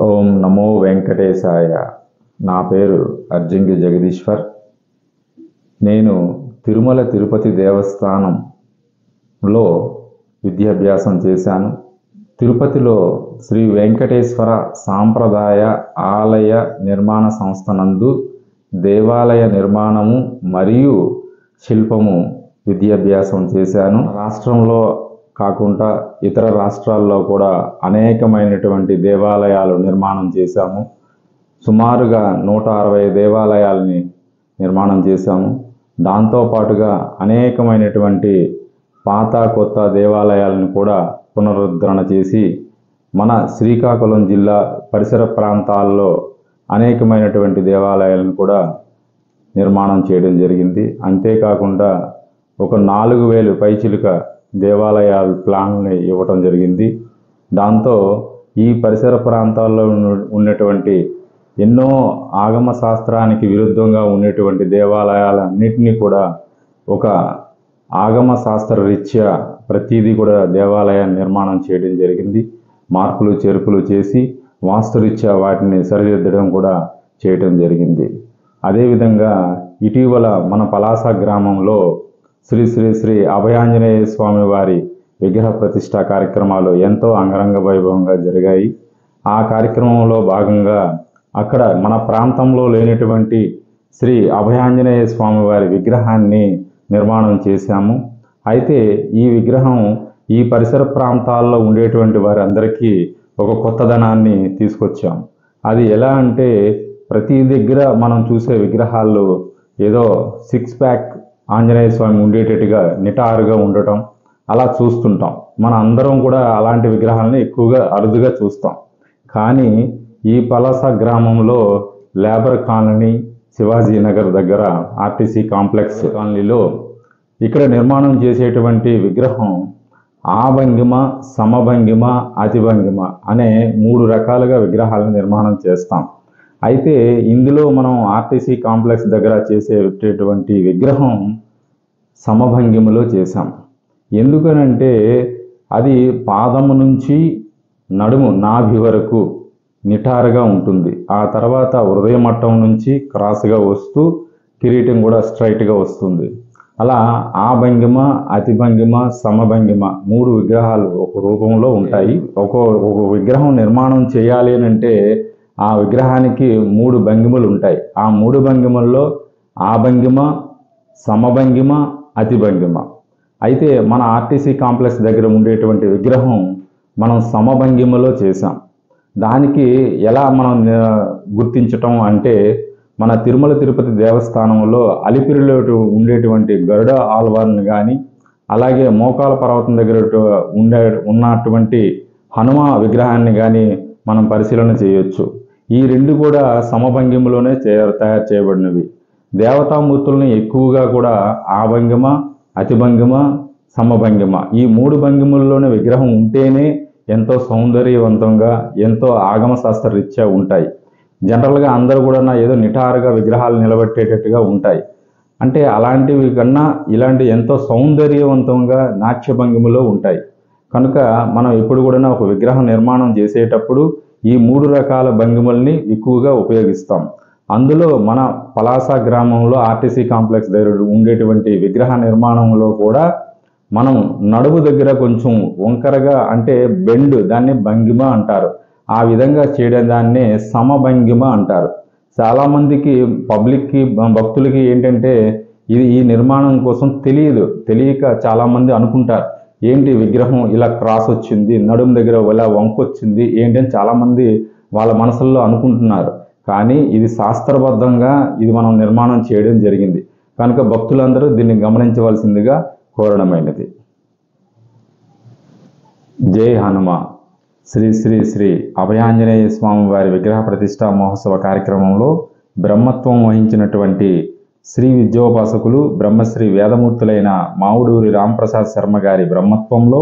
ఓం నమో వెంకటేశాయ. నా పేరు అర్జంగి జగదీశ్వర్. నేను తిరుమల తిరుపతి దేవస్థానంలో విద్యాభ్యాసం చేశాను. తిరుపతిలో శ్రీ వెంకటేశ్వర సాంప్రదాయ ఆలయ నిర్మాణ సంస్థ నందు దేవాలయ నిర్మాణము మరియు శిల్పము విద్యాభ్యాసం చేశాను. రాష్ట్రంలో కాకుండా ఇతర రాష్ట్రాల్లో కూడా అనేకమైనటువంటి దేవాలయాలు నిర్మాణం చేశాము. సుమారుగా 160 దేవాలయాలని నిర్మాణం చేశాము. దాంతోపాటుగా అనేకమైనటువంటి పాత కొత్త దేవాలయాలను కూడా పునరుద్ధరణ చేసి మన శ్రీకాకుళం జిల్లా పరిసర ప్రాంతాల్లో అనేకమైనటువంటి దేవాలయాలను కూడా నిర్మాణం చేయడం జరిగింది. అంతేకాకుండా ఒక 4000 పైచిలుక దేవాలయాల ప్లాన్లు ఇవ్వటం జరిగింది. దాంతో ఈ పరిసర ప్రాంతాల్లో ఉన్నటువంటి ఎన్నో ఆగమ శాస్త్రానికి విరుద్ధంగా ఉన్నటువంటి దేవాలయాలన్నింటినీ కూడా ఒక ఆగమ శాస్త్ర రీత్యా ప్రతిదీ కూడా దేవాలయ నిర్మాణం చేయడం జరిగింది. మార్పులు చేర్పులు చేసి వాస్తురీత్యా వాటిని సరిదిద్దడం కూడా చేయటం జరిగింది. అదేవిధంగా ఇటీవల మన పలాస గ్రామంలో శ్రీ శ్రీ శ్రీ అభయాంజనేయ స్వామి వారి విగ్రహ ప్రతిష్ఠా కార్యక్రమాలు ఎంతో అంగరంగ వైభవంగా జరిగాయి. ఆ కార్యక్రమంలో భాగంగా అక్కడ మన ప్రాంతంలో లేనటువంటి శ్రీ అభయాంజనేయ స్వామి వారి విగ్రహాన్ని నిర్మాణం చేశాము. అయితే ఈ విగ్రహం ఈ పరిసర ప్రాంతాల్లో ఉండేటువంటి వారందరికీ ఒక కొత్తదనాన్ని తీసుకొచ్చాము. అది ఎలా అంటే ప్రతి దగ్గర మనం చూసే విగ్రహాల్లో ఏదో 6 ప్యాక్ ఆంజనేయ స్వామి ఉండేటట్టుగా నిటారుగా ఉండటం అలా చూస్తుంటాం. మన అందరం కూడా అలాంటి విగ్రహాలని ఎక్కువగా అరుదుగా చూస్తాం. కానీ ఈ పలాస గ్రామంలో లేబర్ కాలనీ శివాజీ నగర్ దగ్గర ఆర్టీసీ కాంప్లెక్స్ కాలనీలో ఇక్కడ నిర్మాణం చేసేటువంటి విగ్రహం ఆభంగిమ, సమభంగిమ, అతిభంగిమ అనే 3 రకాలుగా విగ్రహాలను నిర్మాణం చేస్తాం. అయితే ఇందులో మనం ఆర్టీసీ కాంప్లెక్స్ దగ్గర చేసేటటువంటి విగ్రహం సమభంగిమలో చేశాం. ఎందుకనంటే అది పాదము నుంచి నడుము నాభి వరకు నిటారుగా ఉంటుంది. ఆ తర్వాత హృదయ మట్టం నుంచి క్రాస్గా వస్తూ కిరీటం కూడా స్ట్రైట్గా వస్తుంది. అలా ఆ భంగిమ, అతిభంగిమ, సమభంగిమ 3 విగ్రహాలు ఒక రూపంలో ఉంటాయి. ఒక విగ్రహం నిర్మాణం చేయాలి అంటే ఆ విగ్రహానికి 3 భంగిమలు ఉంటాయి. ఆ 3 భంగిమల్లో ఆ భంగిమ, సమభంగిమ, అతిభంగిమ. అయితే మన ఆర్టీసీ కాంప్లెక్స్ దగ్గర ఉండేటువంటి విగ్రహం మనం సమభంగిమలో చేసాం. దానికి ఎలా మనం గుర్తించటం అంటే మన తిరుమల తిరుపతి దేవస్థానంలో అలిపిరిలో ఉండేటువంటి గరుడ ఆల్వార్ని కానీ అలాగే మోకాల పర్వతం దగ్గర ఉన్నటువంటి హనుమ విగ్రహాన్ని కానీ మనం పరిశీలన చేయొచ్చు. ఈ 2 కూడా సమభంగిమలోనే తయారు చేయబడినవి. దేవతామూర్తుల్ని ఎక్కువగా కూడా ఆభంగిమ, అతిభంగిమ, సమభంగిమ ఈ 3 భంగిమల్లోనే విగ్రహం ఉంటేనే ఎంతో సౌందర్యవంతంగా ఎంతో ఆగమ శాస్త్ర రీత్యా ఉంటాయి. జనరల్గా అందరూ కూడా ఏదో నిటారుగా విగ్రహాలు నిలబెట్టేటట్టుగా ఉంటాయి. అంటే అలాంటివి కన్నా ఇలాంటి ఎంతో సౌందర్యవంతంగా నాట్య భంగిమలో ఉంటాయి. కనుక మనం ఎప్పుడు కూడా ఒక విగ్రహం నిర్మాణం చేసేటప్పుడు ఈ 3 రకాల భంగిమల్ని ఎక్కువగా ఉపయోగిస్తాం. అందులో మన పలాస గ్రామంలో ఆర్టీసీ కాంప్లెక్స్ దగ్గర ఉండేటువంటి విగ్రహ నిర్మాణంలో కూడా మనం నడుము దగ్గర కొంచెం వంకరగా అంటే బెండ్, దాన్ని భంగిమ అంటారు. ఆ విధంగా చేయడం దాన్నే సమభంగిమ అంటారు. చాలామందికి పబ్లిక్కి భక్తులకి ఏంటంటే ఇది ఈ నిర్మాణం కోసం తెలియక చాలామంది అనుకుంటారు ఏంటి విగ్రహం ఇలా క్రాస్ వచ్చింది, నడుము దగ్గర ఇలా వంకొచ్చింది ఏంటని చాలామంది వాళ్ళ మనసుల్లో అనుకుంటున్నారు. కానీ ఇది శాస్త్రబద్ధంగా ఇది మనం నిర్మాణం చేయడం జరిగింది. కనుక భక్తులందరూ దీన్ని గమనించవలసిందిగా కోరడమైనది. జై హనుమ. శ్రీ శ్రీ శ్రీ అభయాంజనేయ స్వామి వారి విగ్రహ ప్రతిష్ఠా మహోత్సవ కార్యక్రమంలో బ్రహ్మత్వం వహించినటువంటి శ్రీ విద్యోపాసకులు బ్రహ్మశ్రీ వేదమూర్తులైన మావుడూరి రాంప్రసాద్ శర్మ గారి బ్రహ్మత్వంలో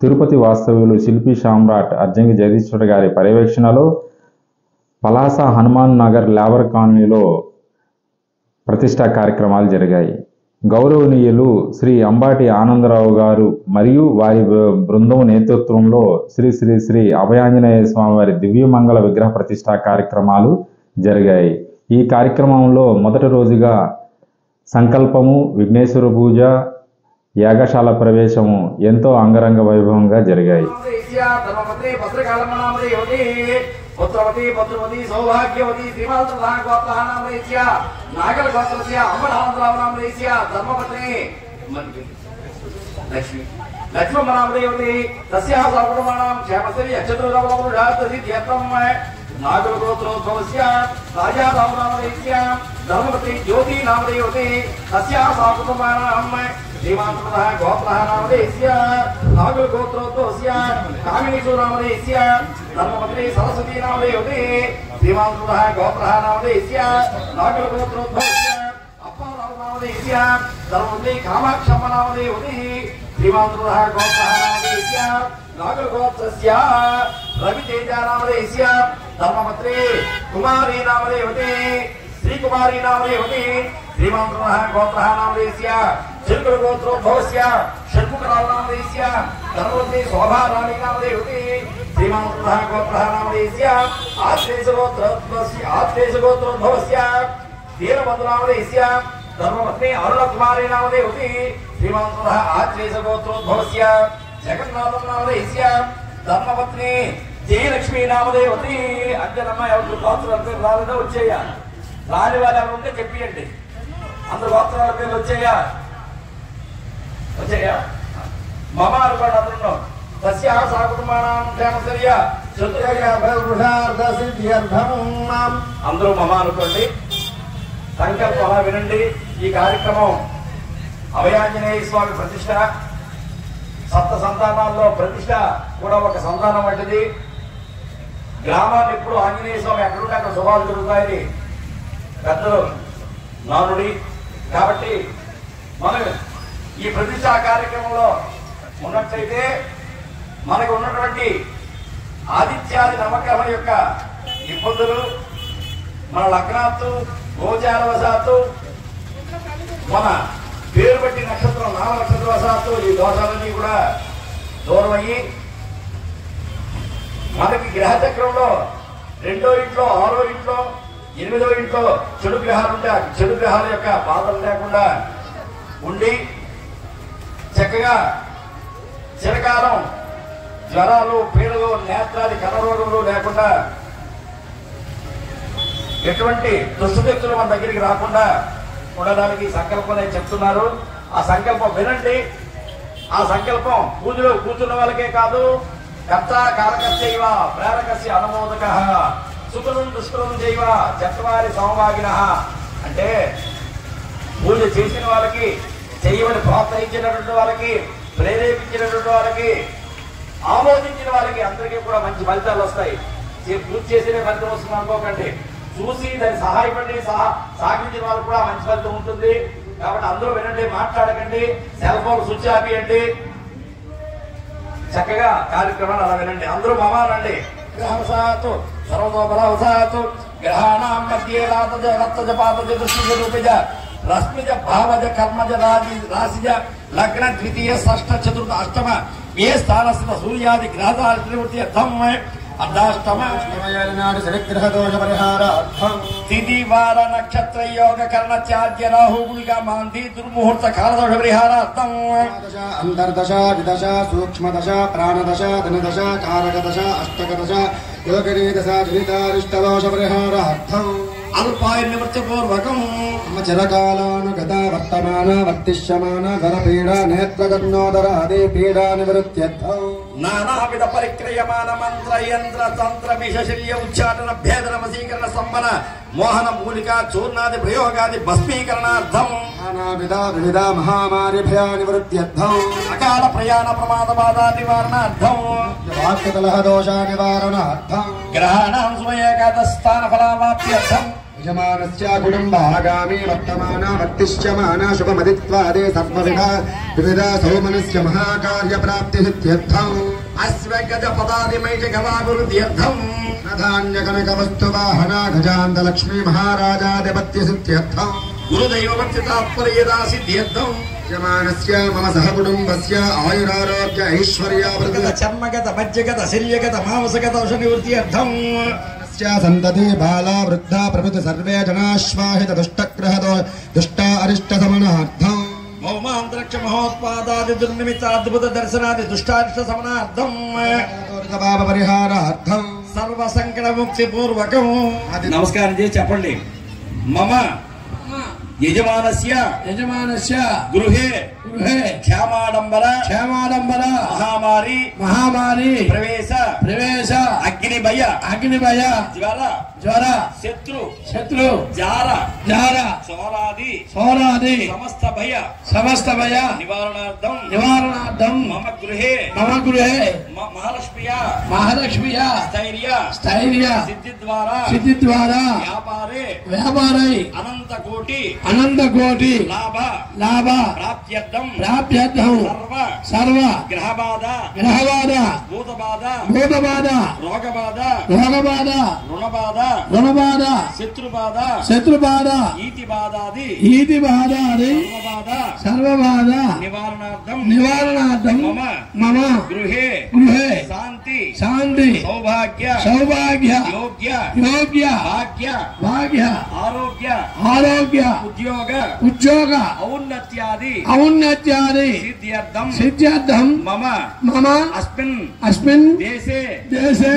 తిరుపతి వాస్తవ్యులు శిల్పి సామ్రాట్ అర్జంగి జగదీశ్వర్ గారి పర్యవేక్షణలో పలాస హనుమాన్ నగర్ లేబర్ కాలనీలో ప్రతిష్టా కార్యక్రమాలు జరిగాయి. గౌరవనీయులు శ్రీ అంబాటి ఆనందరావు గారు మరియు వారి బృందం నేతృత్వంలో శ్రీ శ్రీ శ్రీ అభయాంజనేయ స్వామి వారి దివ్యమంగళ విగ్రహ ప్రతిష్ఠా కార్యక్రమాలు జరిగాయి. ఈ కార్యక్రమంలో మొదటి రోజుగా సంకల్పము, విఘ్నేశ్వర పూజ, యాగశాల ప్రవేశము ఎంతో అంగరంగ వైభవంగా జరిగాయి. पुत्रवती पुत्रवती सौभाग्यवती श्रीमालप्रधान गोत्रः नामरेस्या नागल गोत्रस्य अम्बरामराव नामरेस्या धर्मपत्नी लक्ष्मी लक्ष्मण नामदेवती तस्याः सर्वकुटुम्बानां क्षेमश्री अक्षत्रवृषादसिद्ध्यर्थं नागल गोत्रोद्भवस्य राजाराव नामरेस्या धर्मपत्नी ज्योति नामदेवती तस्याः सर्वकुटुम्बानां श्रीमालप्रधान गोत्रः नामरेस्या नागल गोत्रोद्भवस्य कामिनीषु नामरेस्या धर्मपत्नी सरस्वती नामदेवती श्रीमालप्रधान गोत्रः नामरेस्या नागल गोत्रोद्भवस्य अप्पाराव नामदेवस्य धर्मपत्नी कामाक्षम्म नामदेवती श्रीमालप्रधान गोत्रः नामरेस्या नागल गोत्रस्य रवितेज नामदेवस्य धर्मपत्नी कुमारी नामदेवती श्रीकुमारी नामदेवती श्रीमालप्रधान गोत्रः नामदेवस्य चिल्कुल गोत्रोद्भवस्य षण्मुखराव नामदेवस्य धर्मपत्नी शोभाराणी नामदेवती श्रीमालप्रधान गोत्रः नामदेवस्य आत्रेयगोत्रोद्भवस्य वीरभद्र नामदेवस्य धर्मपत्नी अरुणकुमारी नामदेवती श्रीमालप्रधान आत्रेयगोत्रोद्भवस्य जगन्नाथ नामदेवस्य धर्मपत्नी जयलक्ष्मी नामदेवती अंजनम्మ ఎవరు గోత్రాల పేరు రాలేదో వచ్చేయా రాని వాళ్ళు ఎవరు ఉంటే చెప్పియండి అందరు గోత్రాల పేర్లు వచ్చేయా మమ అనుకోండి అందరూ तस्याः साकुटुम्बानां क्षेमश्रिय चतुर्भुजार्धसिद्ध्यर्थं అందరూ మమ అనుకోండి. సంకల్పం అలా వినండి. ఈ కార్యక్రమం అభయాంజనేయ స్వామి ప్రతిష్ట, సప్త సంతానాల్లో ప్రతిష్ట కూడా ఒక సంతానం వంటిది. గ్రామాన్ని ఎప్పుడు ఆంజనేయ స్వామి ఎక్కడుంటే అక్కడ శుభాలు జరుగుతాయని పెద్దలు నానుడి. కాబట్టి మనం ఈ ప్రతిష్టా కార్యక్రమంలో ఉన్నట్లయితే మనకు ఉన్నటువంటి ఆదిత్యాది నవగ్రహం యొక్క ఇబ్బందులు, మన లగ్నాత్తు గోచారవశాత్తు మన పేరు బట్టి నక్షత్రం నామ నక్షత్రవశాత్తు ఈ దోషాలన్నీ కూడా దూరం అయ్యి మనకి గ్రహచక్రంలో 2వ ఇంట్లో, 6వ ఇంట్లో, 8వ ఇంట్లో చెడు గ్రహాలు ఉంటే ఆ చెడు గ్రహాల యొక్క బాధలు లేకుండా ఉండి చక్కగా చిరకాలం జ్వరాలు, పీడలు, నేత్రాది కనరోగములు లేకుండా ఎటువంటి దుష్టశక్తులు మన దగ్గరికి రాకుండా ఉండడానికి సంకల్పం చెప్తున్నారు. ఆ సంకల్పం వినండి. ఆ సంకల్పం పూజలో కూర్చున్న వాళ్ళకే కాదు, కర్త కారకస్యైవ ప్రేరకస్య అనుమోదక సుకృతం దుష్కృతం చేయవ చత్వారి సమవాగిన అంటే పూజ చేసిన వాళ్ళకి, చేయమని ప్రోత్సహించినటువంటి వాళ్ళకి, ప్రేరేపించినటువంటి వాళ్ళకి, ఆమోదించిన వాళ్ళకి అందరికీ కూడా మంచి ఫలితాలు వస్తాయి. పూజ చేసేనే ఫలితం వస్తుంది అనుకోకండి. చూసి దాన్ని సహాయపడి సాగించిన వాళ్ళకి కూడా మంచి ఫలితం ఉంటుంది. కాబట్టి అందరూ వినండి, మాట్లాడకండి, సెల్ ఫోన్ స్విచ్ ఆపియండి. చక్కగా కార్యక్రమాలు అలా వినండి. అందరూ మమానండి. గ్రహవశాత్తు సర్వతోబలవశాత్తు గ్రహాణాం మధ్యే రాతజ రక్తజ పాతజ దృష్టిజ రూపజ రశ్మిజ భావజ కర్మజ రాశిజ లగ్న ద్వితీయ షష్ఠ చతుర్థ అష్టమ ఏ స్థానస్థిత సూర్యాది గ్రహాల త్రివృత్తి అర్థం అర్ధాష్టమ నాడు శనిగ్రహ దోష పరిహారార్థం తిథి వార నక్షత్ర యోగ కర్ణ త్యాజ్య రాహు గుళిక మాంధి దుర్ముహూర్త కాలదోష పరిహారార్థం అంతర్దశ విదశ సూక్ష్మ దశ ప్రాణదశ ధనదశ కారక దశ అష్టక దశ యోగనీ దశ జనితారిష్టదోష పరిహారార్థం అల్పాయ నివృత్తిపూర్వకం చిరకాలానుగత వర్తమాన వర్తిష్యమాన ఘనపీడ నేత్రగర్ణోదరాది పీడా నివృత్త్యర్థం నానావిధ పరిక్రియమాన మంత్ర యంత్ర తంత్ర విషశల్య ఉచ్చాటన భేదన వశీకరణ సంబన మోహన మూలిక చూర్ణాది ప్రయోగాది భస్మీకరణార్థం నానావిధ వివిధ మహామారి భయ నివృత్త్యర్థం అకాల ప్రయాణ ప్రమాద బాధ నివారణార్థం వాక్యకలహ దోష నివారణార్థం గ్రహాణాం స్వయేకాదశ స్థాన ఫలావాప్త్యర్థం యజమానస్య కుటుంబాగామి వర్తమాన వర్తిష్యమాన శుభమదిత్వాదే సర్వవిధ వివిధ సౌమనస్య మహాకార్య ప్రాప్తి సిద్ధ్యర్థం అశ్వగజ పదాదిమైష గవాభివృద్ధ్యర్థం ధాన్య కనక వస్తు వాహన గజాంత లక్ష్మీ మహారాజాధిపత్య సిద్ధ్యర్థం గురుదైవవర్తితాత్పర్యదాసి తీర్థం యమానస్య మమ సహకుటుంబస్య ఆయురారోగ్య ఐశ్వర్యావృత చర్మగత మజ్జగత శల్యగత మాంసగత ఔషధ నివృత్తి అర్థం సంతతి బాలా వృద్ధా ప్రభుతి సర్వే జనాశ్వాహిత దుష్టగ్రహదో దుష్ట అరిష్ట సమనార్థం భౌమాంతరిక్ష మహోత్పాదాది దుర్నిమిత్తాద్భుత దర్శనాది దుష్టారిష్ట సమనార్థం పాప పరిహారార్థం సర్వ సంకట ముక్తి పూర్వకం. నమస్కారం చేసి చెప్పండి. మమ యజమానస్య గృహే క్షేమాడంబర మహామారి ప్రవేశ అగ్నిభయ జ్వర శత్రు జార సోరాది సమస్త భయ నివారణార్థం మమ గృహే మహాలక్ష్మియ స్థైర్య సిద్ధి ద్వారా వ్యాపారే అనంత కోటి లాభ ప్రాప్త్యర్థం సర్వ గ్రహబాధ భూతబాధ రోగబాధ రుణబాధ శత్రుబాధ ఈతిబాధాది సర్వబాధ నివారణార్థం మమ గృహే శాంతి సౌభాగ్య యోగ్య భాగ్య ఆరోగ్య ఉద్యోగ ఔన్నత్యాది సిద్ధ్యర్థం మమ అస్మిన్ దేశే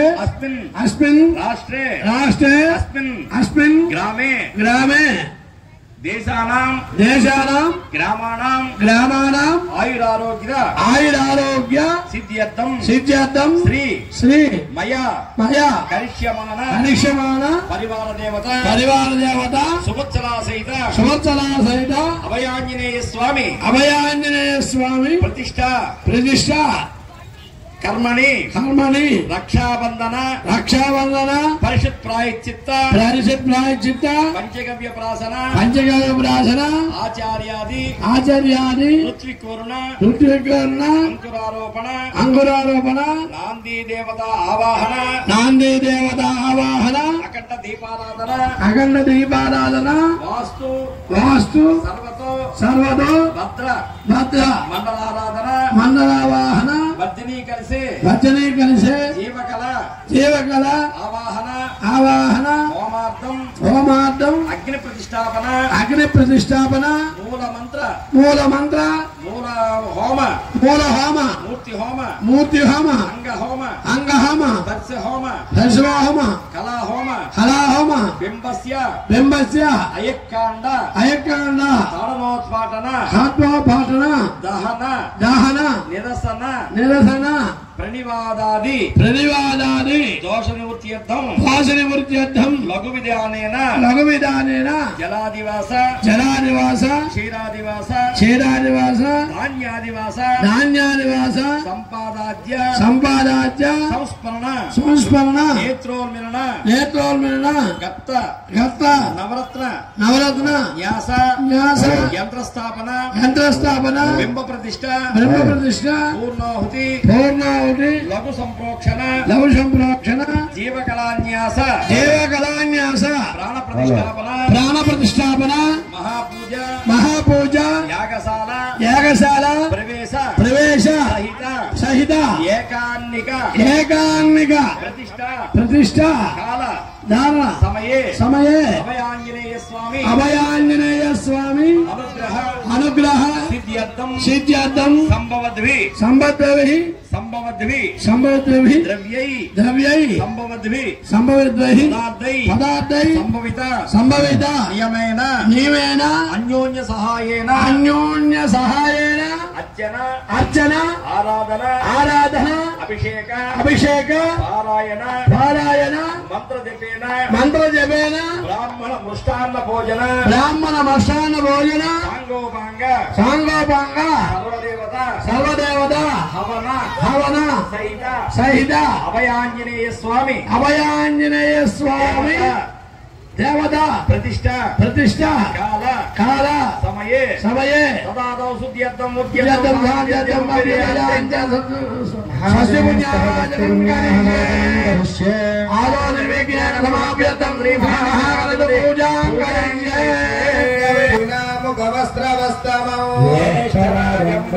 అస్మిన్ రాష్ట్రే అస్మిన్ గ్రామే దేశానాం గ్రామాణం ఆయురారోగ్య సిద్ధ్యర్థం శ్రీ మయా కరిష్యమాణ పరివార దేవత సువత్సలా సహిత అభయాంజనేయ స్వామి ప్రతిష్ట కర్మణి రక్షాబంధన పరిషత్ ప్రాయశ్చిత్త పంచగవ్య ప్రాసన ఆచార్యాది ఋత్వికూర్ణ అంకురారోపణ నాందీ దేవత ఆవాహన అఖండ దీపారాధన వాస్తు సర్వతో భద్ర మండలావాహన భర్జనీ కలిసే జీవకళ ఆవాహన హోమార్థం అగ్ని ప్రతిష్టాపన మూల మంత్ర హోమ మూర్తి హోమ అంగహోమ దర్శహోమ కళాహోమ బింబస్య అయక్కాండ తాళనోత్పాటన దహన నిరసన ప్రణివాదాది దోష నివృత్త్యర్థం లఘు విధానేన జలాదివాస క్షీరాదివాస ధాన్యాదివాస సంపాదాద్య సంస్మరణ నేత్రోల్మిలన గత్త నవరత్న న్యాస యంత్రస్థాపన బింబ ప్రతిష్ఠ పూర్ణాహుతి లఘు సంప్రోక్షణ జీవకళాన్యాస ప్రాణ ప్రతిష్టాపన మహాపూజ యాగశాల ప్రవేశ సహిత ఏకాన్నిక ప్రతిష్ట సమయే అభయాంజనేయ స్వామి అనుగ్రహ సిద్ధ్యర్థం సంభవద్భి ద్రవ్యై సంభవద్భి పదార్థై సంభవిత నియమేన అన్యోన్య సహాయేన అర్చన ఆరాధన అభిషేక పారాయణ మంత్ర జపేన బ్రాహ్మణ మృష్టాన్న భోజన సాంగోపాంగ సర్వదేవత హవన సహిత అభయాంజనేయ స్వామి దేవత ప్రతిష్ట కాల సమయే తదాదౌ శుద్ధ్యర్థం ఆదో నిర్విఘ్నేన సమాప్యర్థం శ్రీ పూజాం కరేంగే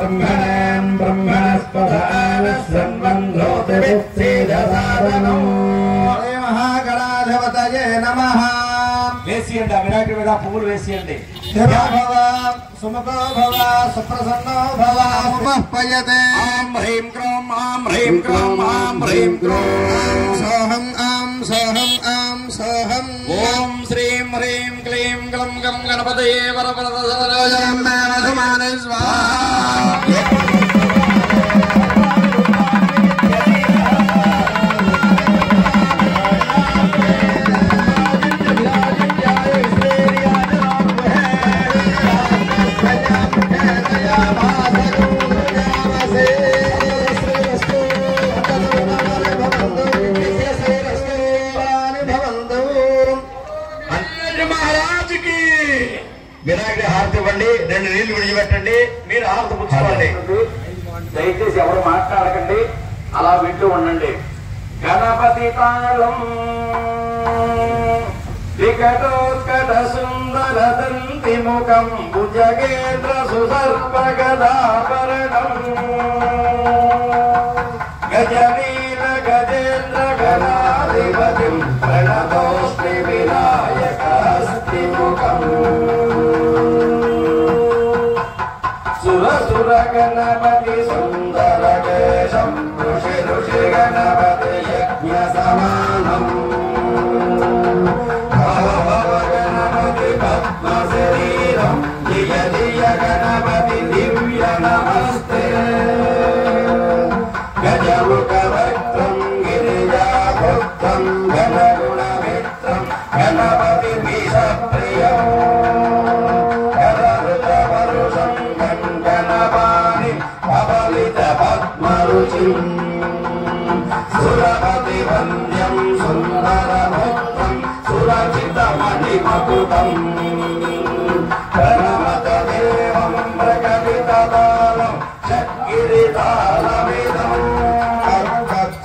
ब्रह्मणां ब्रह्मणस्पदान सर्वं महागणाधिपतये नमः వేసియండి. ఆ వినాయకుడి మీద పువ్వులు వేసియండి. సుముఖో భవ సుప్రసన్నో భవ ఉపపయతే ఆం హ్రీం క్రోం ఆం హ్రీం క్రోం ఆం హ్రీం క్రోం సోహం ఆం సోహం ఆం సోహం ఓం శ్రీం హ్రీం క్లీం గ్లం గం గణపతయే వరవరద సర్వజనం మధుమానే స్వాహా వినాయకుడి హారతి ఇవ్వండి. 2 నీళ్లు విడిచిపెట్టండి. మీరు హారతి పుచ్చుకోండి. దయచేసి ఎవరు మాట్లాడకండి, అలా వింటూ ఉండండి. గణపతి తాళం వికటోత్కట సుందర దంతి ముఖం భుజగేంద్ర సుసర్పగదాభరణం గజనీల గజేంద్ర గణాధిపతిం ప్రణతోస్మి వినాయకాస్తి ముఖం సుర గణపతి సుందర కేశం ఋషి ఋషి గణపతి యజ్ఞ సమానం గణపతి పద్మ శరీరం ధియ ధియ గణపతి దివ్య నమస్తే గజముఖ భక్తం గిరిజాభక్తం గణగుణ మిత్రం గణపతి విష ప్రియం సురపతి వంద్యం సుందరముక్తం సురచితమణిమకుటం ప్రణమత దేవం ప్రకటితతాళం షట్గిరితాళమిదం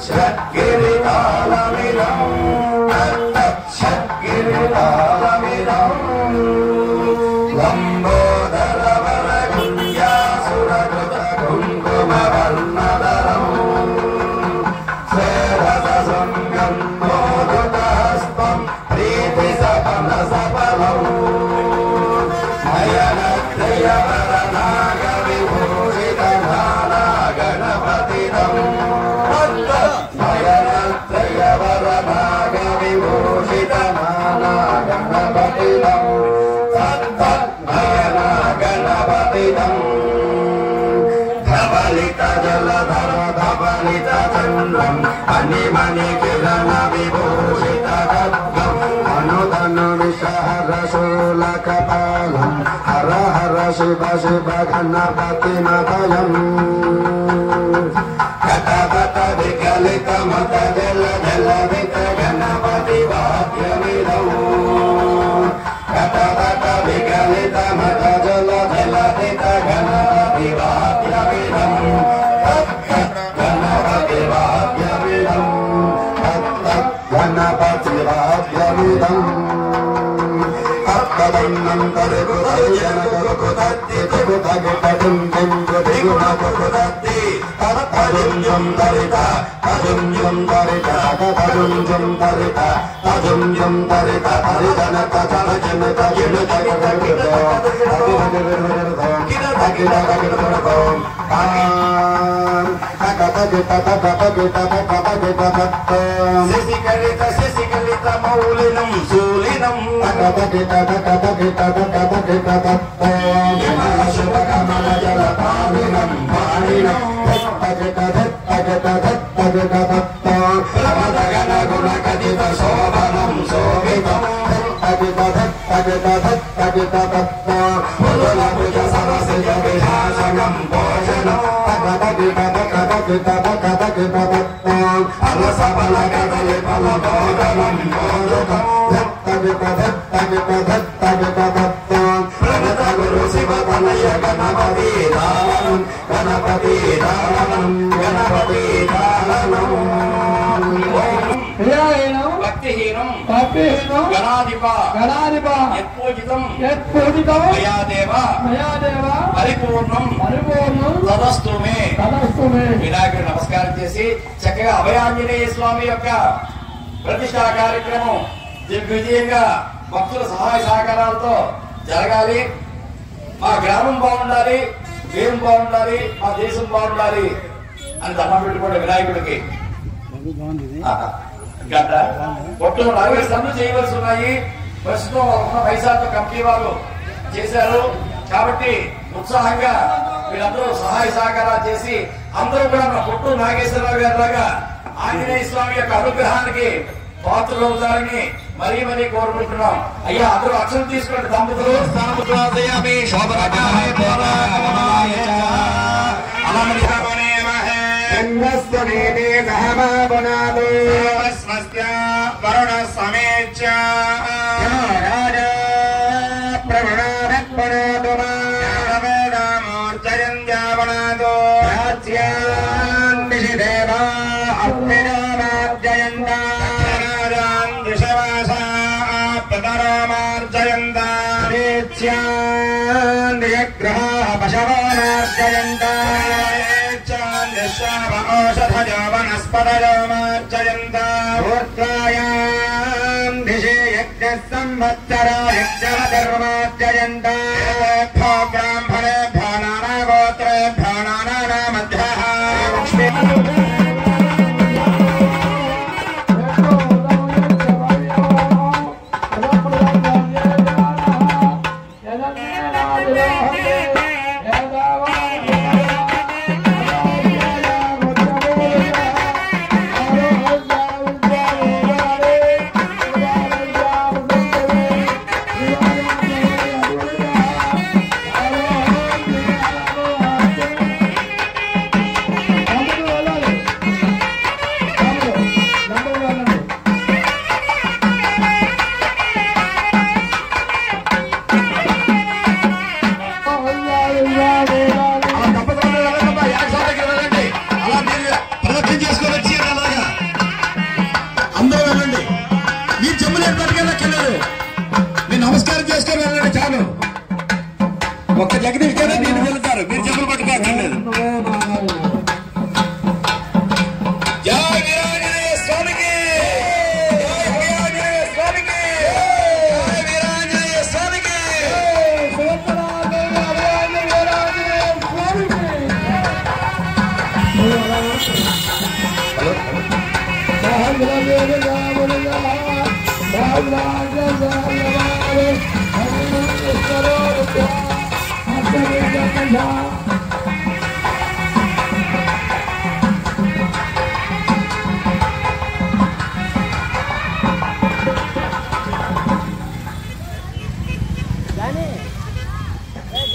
షట్గిరితాళమిదం షట్గిరితాళమిదం లంబోదర వరగుణ్యాసురకృత కుంకుమ వర్ణధరం శ్రేరసంగం మోదుతహస్తం ప్రీతి సపన సఫలం నయనత్రయవరనాగ విభూషిత నానా గణపతిదం నయనత్రయవరనాగ విభూషిత నానా గణపతిదం నయన గణపతిదం ధవలిత జలధర ధవలిత చంద్రం అనిమణి కిరణ విభూషిత ఖడ్గం అనుధను విషహర శూలకపాలం హర హర శివ శివ గణపతి మదయం కటపట వికలిత మత జల జలవిత గణపతి వాక్యమిదం కటపట వికలిత మత జల జలవిత గణపతి వాక్యమిదం గణపతి వాక్యమిదం గణపతి వాక్యమిదం అప్పదన్నం తరుగుదయ్యన కొరుకుదత్తి తిగుతగిటం దిగుణ కొరుకుదత్తి తరుంజం దరిత తరుంజం దరిత తరుంజం దరిత తరుంజం దరిత పరిదన తచన జనత గిడు జగదగిదో గిడ గిడ గిడదో శశికలిత మౌలినం శూలినం శుభకమల జల పావినం పాణినం గణ గుణ కథిత శోభనం శోభితం భుజ సరసిజ విహాసనం భోజనం అలసబల గదలి ఫల భోజనం భోజనం ప్రణత గురు శివ తనయ గణపతి దానం గణపతి దానం గణపతి దానం భక్తిహీన పాపేనం గణాధిప యత్పూజితం మయాదేవ పరిపూర్ణం తదస్తు మే. వినాయకుడు నమస్కారం చేసి చక్కగా అభయాంజనేయ స్వామి యొక్క ప్రతిష్టా కార్యక్రమం దిగ్విజయంగా భక్తుల సహాయ సహకారాలతో జరగాలి. మా గ్రామం బాగుండాలి, మేము బాగుండాలి, మా దేశం బాగుండాలి అని దండం పెట్టుకోండి వినాయకుడికి. గంట మొత్తం 40 టన్నులు చేయవలసి ఉన్నాయి. ప్రస్తుతం ఉన్న పైసాతో కంపెనీ వాళ్ళు చేశారు కాబట్టి ఉత్సాహంగా వీళ్ళందరూ సహాయ సహకారాలు చేసి అందరూ కూడా మన పొట్టు నాగేశ్వరరావు గారి లాగా ఆంజనేయ స్వామి యొక్క అనుగ్రహానికి పాత్రలు అవుతారని మరీ కోరుకుంటున్నాం. అయ్యా అందరూ అక్షరం తీసుకోండి. దంపతులు వరుణ సమేచ ప్రవణాదూర్జయంజావనాదో దేవా అప్పిరాజయంత దిశవాసాప్రతరామార్జయంత పశవానార్జయంత ఔషధజో వనస్పతజో మార్జయంత ఊర్ధ్వాయాం దిశే యజ్ఞ సంవత్సరా యజ్ఞధర్మార్జయంత బ్రాహ్మణేభ్యో నానాగోత్రేభ్యో నానానామధ్యః నమస్కారం చేసుకొని వెళ్ళండి చాలు. ఒక్క జగదీష్ గారు నేను వెళ్తారు, మీరు చెప్పులు పట్టుకోక్కర్లేదు. జై వీరాంజనేయ స్వామికి, జై వీరాంజనేయ స్వామికి, జై వీరాంజనేయ స్వామికి.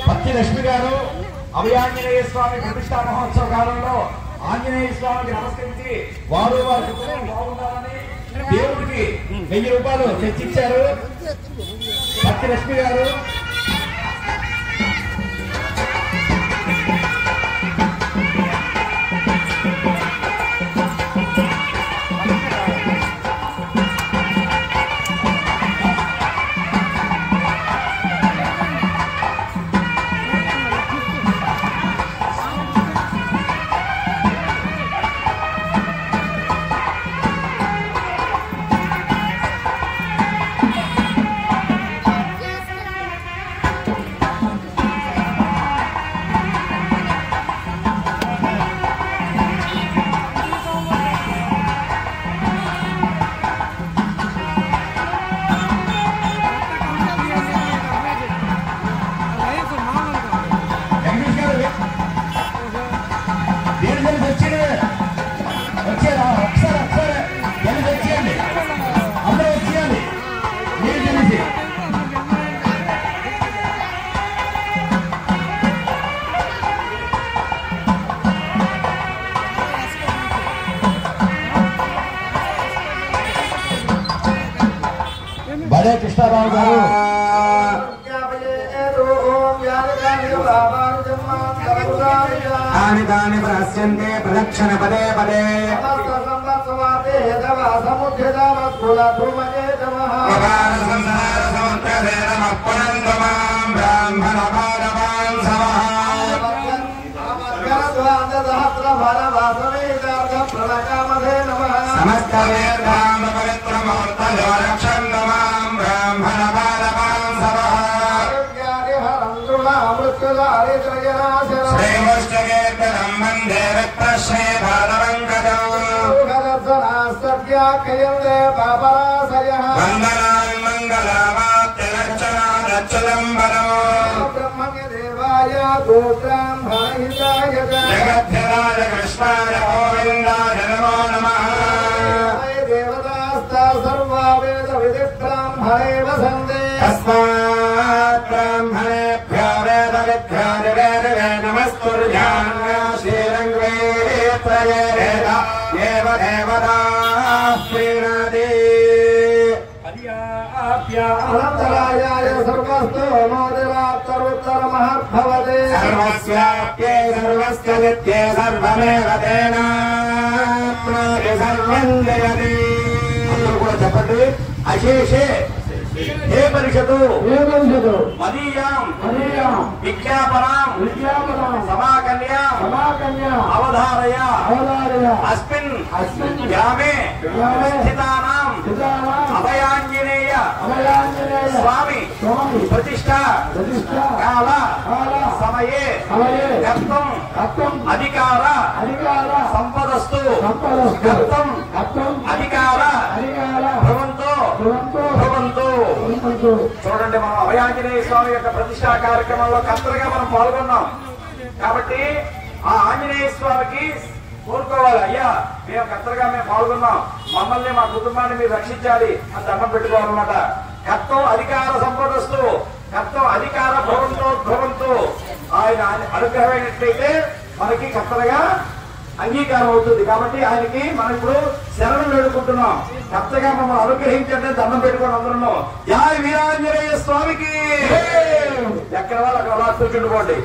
భక్తి లక్ష్మి గారు అభయాంజనేయ స్వామి ప్రతిష్టా మహోత్సవ కాలంలో ఆంజనేయ స్వామికి నమస్కరించి వారు వారి కుటుంబం బాగుండాలని దేవుడికి 1000 రూపాయలు చర్చించారు. భక్తి లక్ష్మి గారు బడే కృష్ణారావు గారు ఆని దాని ప్రశ్యంతే ప్రదక్షిణ పదే పదే जगद्धिराज कृष्णाय गोविन्दाय नमो नमः। देवतास्ता सर्वा वेद विदि ब्राह्मणे वसन्ते तस्मात् ब्राह्मणेभ्यो वेद विद्भ्यो नमस्तुर्यान् श्रीरङ्गेत्रये देव देवता प्रीणाति अनन्तरायाय सर्वस्तो मोदिरात्तरोत्तरमहद्भवते सर्वस्याप्ये सर्वस्य नित्ये सर्वमेव तेनाप्नोति सर्वं जयति। అందరూ కూడా చెప్పండి అశేషే हे परिषदो मदीयां विज्ञापनां समाकन्यां अवधारया अस्मिन् ग्रामे स्थितानां अभयाञ्जनेय स्वामी प्रतिष्ठा काल समये कर्तुं अधिकार संपदस्तु कर्तुं अधिकार भवन्तु। చూడండి, మనం అభయాంజనేయ స్వామి యొక్క ప్రతిష్టా కార్యక్రమంలో కర్తగా మనం పాల్గొన్నాం కాబట్టి ఆ ఆంజనేయ స్వామికి కోరుకోవాలి, అయ్యా మేము కర్తగా మేము పాల్గొన్నాం, మమ్మల్ని మా కుటుంబాన్ని మీరు రక్షించాలి అని దండం పెట్టుకోవాలన్నమాట. కర్తం అధికార సంపదస్తు కర్తం అధికార భవంతో ఆయన అనుగ్రహమైనట్లయితే మనకి కర్తగా అంగీకారం అవుతుంది. కాబట్టి ఆయనకి మనం ఇప్పుడు శరణం వేడుకుంటున్నాం, కర్తగా మమ్మల్ని అనుగ్రహించండి దండం పెట్టుకోండి అందరూ. జై వీరాంజనేయ స్వామికి. ఎక్కడ వాళ్ళు అక్కడ అలా కూర్చుండుకోండి.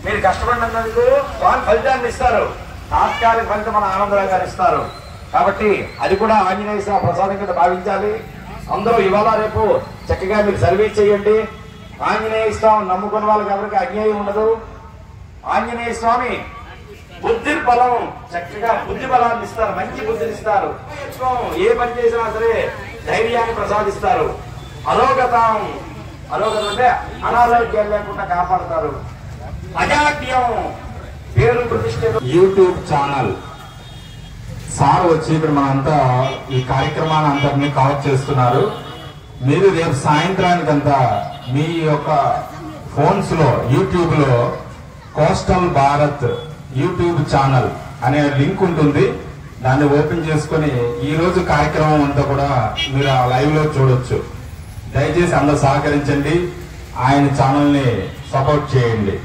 మీరు కష్టపడినందుకు వాళ్ళు ఫలితాన్ని ఇస్తారు, తాత్కాలిక ఫలితం మన ఆనందరావు ఇస్తారు. కాబట్టి అది కూడా ఆంజనేయ స్వామి ప్రసాదం కింద భావించాలి. అందరూ ఇవాళ రేపు చక్కగా మీరు సర్వీస్ చేయండి. ఆంజనేయ స్వామి నమ్ముకున్న వాళ్ళకి ఎవరికి అన్యాయం ఉండదు. ఆంజనేయ స్వామి బుద్ధి బలం, చక్కగా బుద్ధి బలాన్ని ఇస్తారు, మంచి బుద్ధిని ఇస్తారు. ఏ పని చేసినా సరే ధైర్యాన్ని ప్రసాదిస్తారు. అరోగతం అంటే అనారోగ్యాలు లేకుండా కాపాడతారు. అజాడ్యం పేరు ప్రతిష్ట. యూట్యూబ్ ఛానల్ సార్ వచ్చి ఇక్కడ మనంతా ఈ కార్యక్రమాన్ని అందరినీ కవర్ చేస్తున్నారు. మీరు రేపు సాయంత్రానికంతా మీ యొక్క ఫోన్స్ లో యూట్యూబ్ లో కోస్టల్ భారత్ యూట్యూబ్ ఛానల్ అనే లింక్ ఉంటుంది. దాన్ని ఓపెన్ చేసుకుని ఈ రోజు కార్యక్రమం అంతా కూడా మీరు ఆ లైవ్ లో చూడొచ్చు. దయచేసి అందరూ సహకరించండి, ఆయన ఛానల్ ని సపోర్ట్ చేయండి.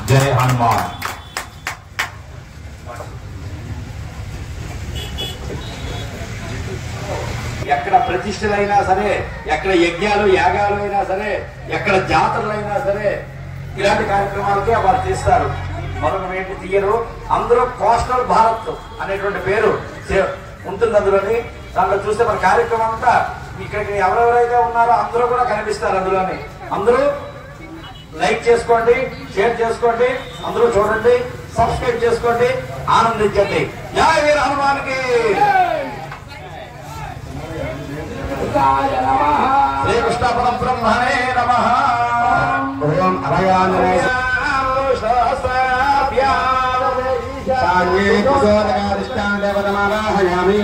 జై హనుమాన్. ఎక్కడ ప్రతిష్టలైనా సరే, ఎక్కడ యజ్ఞాలు యాగాలు అయినా సరే, ఎక్కడ జాతరలైనా సరే, ఇలాంటి కార్యక్రమాలకి వారు తీస్తారు. మరొక ఏంటి తీయరు. అందరూ కోస్టల్ భారత్ అనేటువంటి పేరు ఉంటుంది అందులోని. దాంట్లో చూస్తే మన కార్యక్రమం అంతా ఇక్కడికి ఎవరెవరైతే ఉన్నారో అందరూ కూడా కనిపిస్తారు అందులోని. అందరూ లైక్ చేసుకోండి, షేర్ చేసుకోండి, అందరూ చూడండి, సబ్స్క్రైబ్ చేసుకోండి, ఆనందించండి. జై వీర హనుమాన్కి. శ్రీకృష్ణ పరబ్రహ్మణే నమః. ఓం అభయాంజనేయ సాంగే కుశోదకాదిష్టాం దేవతమావాహయామి.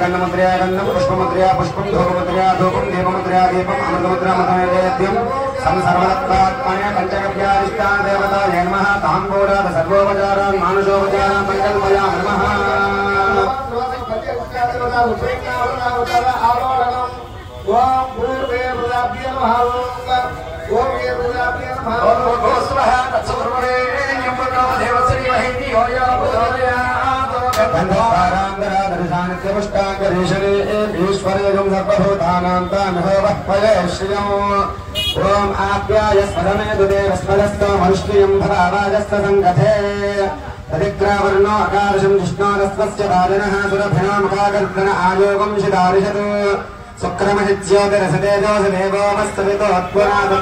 గంధముద్రయా గంధం, పుష్పముద్రయా పుష్పం, ధూపముద్రయా ధూపం, దీపముద్రయా దీపం, అమృతముద్రా మృతనైవేద్యం. సంసర్వత్వాత్మనే పంచగవ్యాదిష్టాం దేవతాయే నమః. తాంబూలాద సర్వోపచారాన్ మానుషోపచారాన్ సంకల్పయామి నమః. ఓం పూర్వే ప్రజాభ్యో నమః. ఓం ఏ ప్రజాభ్యో నమః. ఈశ్వరేయం సర్వభూతానాం తామిహోవః పయేశ్రియం. ఓం ఆప్యాయ స్మరమేదు దేవస్మరస్తో మనుష్యం భవాజస్త సంగతే. తదిగ్రావర్ణో అకార్షం జిష్ణోరస్వస్య బాలినః సురభ్యాముఖాకర్దన ఆయోగం శిదారిషత్. శుక్రమహిత్యోదరసదేవోమస్తవితోత్పురాద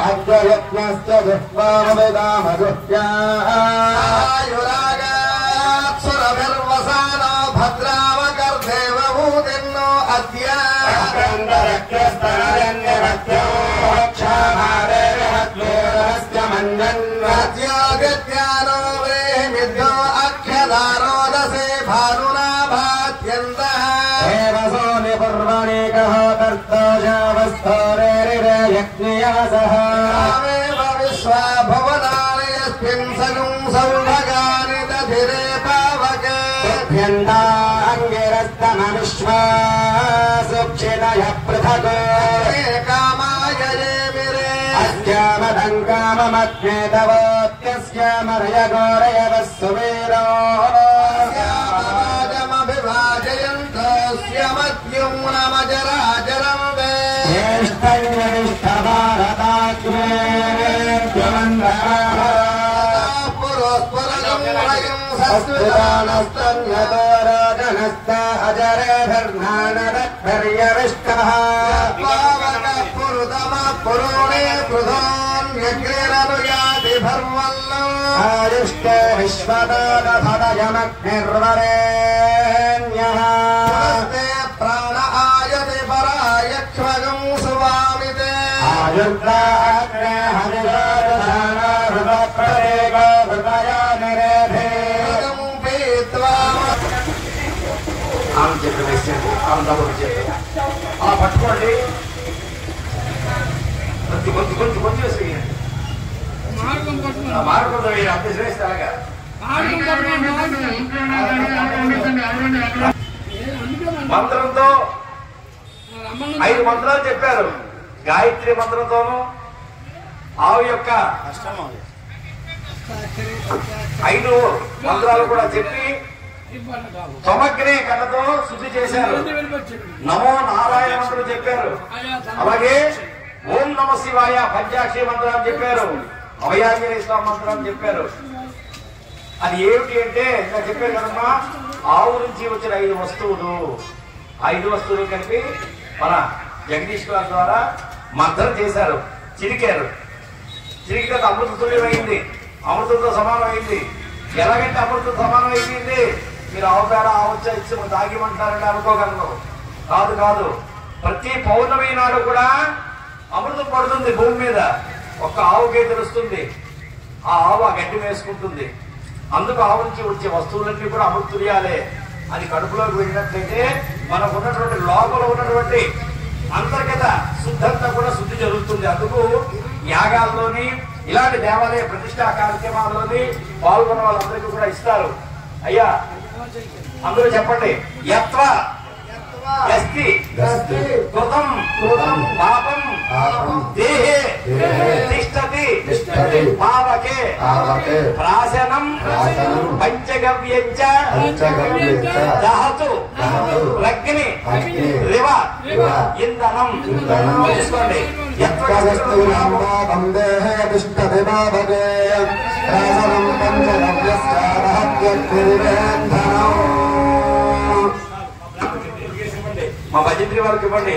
అద్యయత్నస్య దుఃఖామవేదామగుహ్యాయురాగాత్సురభిర్వసానో భద్రావకర్దేవభూతిన్నో అద్య మన్యన్వాద్యాగత్యానో వేమిద్యో అఖ్యదారోదసే భానునా భాత్యంత దేవసోని పర్వణి కహో కర్తోజావస్థోరేరిరే యజ్ఞయా సహ రామేవ విశ్వభవనాని యస్మిన్ సగుం సంభగాని దధిరే పావకే భ్యండాంగిరస్తమ విశ్వా సుక్షితయ పృథక్ కామాయ ఏమిరే అస్యామదం కామమగ్నేతవోత్యస్యామరయ గోరయవః సువీరో అస్యామభివాజయంతోస్యమద్యుం నమజరాజరం వే ఆయుష్టే విశ్వదానభదయమగ్నిర్వరేణ్యః ప్రాణ ఆయతి పరాయక్ష్మగం సువామితే ఆయుర్దాగ్నే హరిదాన హృదప్రదేగ హృదయా నిరేధే పీత్వా ఆమె చెప్పిన వేసేయండి. ఆమె డబ్బులు చెప్పండి. అలా పట్టుకోండి. కొంచెం వేసేయండి. మార్గం అంత శ్రేష్ట అలాగా మంత్రంతో 5 మంత్రాలు చెప్పారు. గాయత్రి మంత్రంతోనూ ఆవు యొక్క 5 మంత్రాలు కూడా చెప్పి సమగ్రే కళ్ళతో శుద్ధి చేశారు. నమో నారాయణ మంత్రం చెప్పారు. అలాగే ఓం నమ శివాయ పంచాక్షరి మంత్రాలు చెప్పారు. అభయాంజనేయ స్వామి మంత్రం చెప్పారు. అది ఏమిటి అంటే ఇంకా చెప్పారు కదమ్మా, ఆవు నుంచి వచ్చిన 5 వస్తువులు, 5 వస్తువులు కలిపి మన జగదీష్ గారి ద్వారా మంత్రం చేశారు, చిరికారు. చిరికితే అమృత తుల్యమైంది, అమృతంతో సమానం అయింది. ఎలాగంటే అమృతం సమానం అయిపోయింది, మీరు ఆవు పేడ ఆవచ్చా ఇచ్చి తాగిమంటారని అనుకోగలను. కాదు కాదు, ప్రతి పౌర్ణమి నాడు కూడా అమృతం పడుతుంది భూమి మీద. ఒక్క ఆవుకే తెలుస్తుంది, ఆ ఆవు ఆ గడ్డి వేసుకుంటుంది. అందుకు ఆవు నుంచి వచ్చే వస్తువులన్నీ కూడా అమృతుర్యాలే. అది కడుపులోకి వెళ్ళినట్లయితే మనకు ఉన్నటువంటి లోపల ఉన్నటువంటి అంతర్గత శుద్ధంతా కూడా శుద్ధి జరుగుతుంది. అందుకు యాగాల్లోని ఇలాంటి దేవాలయ ప్రతిష్టా కార్యక్రమాల్లోని పాల్గొన్న వాళ్ళందరికీ కూడా ఇస్తారు. అయ్యా అందరూ చెప్పండి, యత్వ యస్తి కృతం పాపం దేహే తిష్టతి పావకే ప్రాశనం పంచగవ్యంచ దహతు అగ్ని రివ ఇంధనం. తీసుకోండి. మా భజంత్రి వారికి ఇవ్వండి.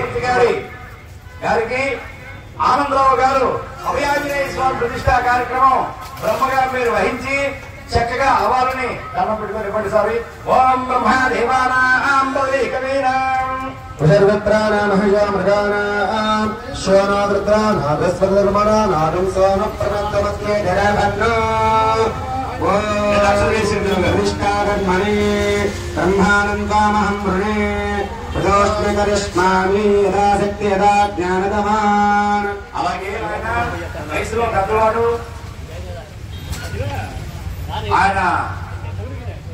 గారికి ఆనందరావు గారు అభయాంజనేయ స్వామి ప్రతిష్టా కార్యక్రమం బ్రహ్మగారు మీరు వహించి చక్కగా అవాలని దండం పెట్టుకొని ఇవ్వండి. సారి ఓం బ్రహ్మ దేవానాం కవీనాం బ్రహ్మానందామహం వృణే ప్రదోష్మి కరిష్మామి యథాశక్తి యథా జ్ఞానదమాన్. అలాగే ఆయన వయసులో పెద్దవాడు, ఆయన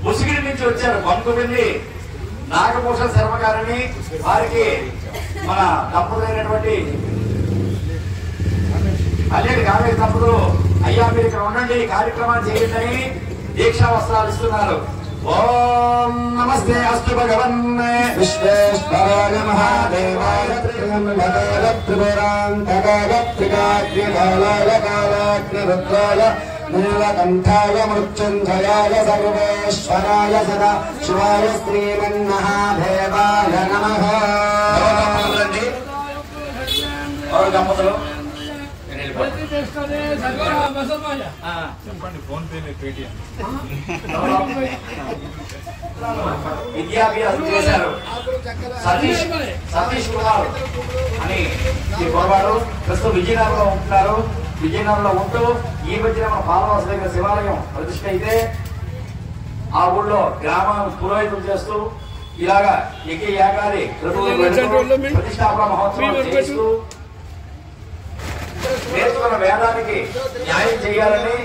ముసిగిరి నుంచి వచ్చారు. బంకుబిల్లి నాగభూషణ శర్మ గారిని, వారికి మన దంపతులైనటువంటి అల్లేటి కావేరి దంపతులు అయ్యా మీరు ఇక్కడ ఉండండి, కార్యక్రమాన్ని చేయండి దీక్షా వస్త్రాలు ఇస్తున్నారు. ఓం నమస్తే అస్తు భగవన్ విశ్వేశ్వరాయ మహాదేవాయ త్రిపురాంతకాయ త్రికాగ్నికాలాయ కాలాగ్నిరుద్రాయ నీలకంఠాయ మృత్యుంజయాయ సర్వేశ్వరాయ సదా శివాయ శ్రీమన్మహాదేవాయ నమః. దంపతులు విద్యాభ్యాసం చేశారు. సతీష్ కుమార్ అని ఈ కుర్రవాడు ప్రస్తుతం విజయనగరంలో ఉంటున్నారు. విజయనగరంలో ఉంటూ ఈ మధ్యన మన పాలవాస దగ్గర శివాలయం ప్రతిష్ఠ అయితే ఆ ఊళ్ళో గ్రామం పురోహితం చేస్తూ ఇలాగా యజ్ఞ యాగాది ప్రతిష్టాపన మహోత్సవం చేస్తూ నేర్చుకున్న వేదానికి న్యాయం చేయాలని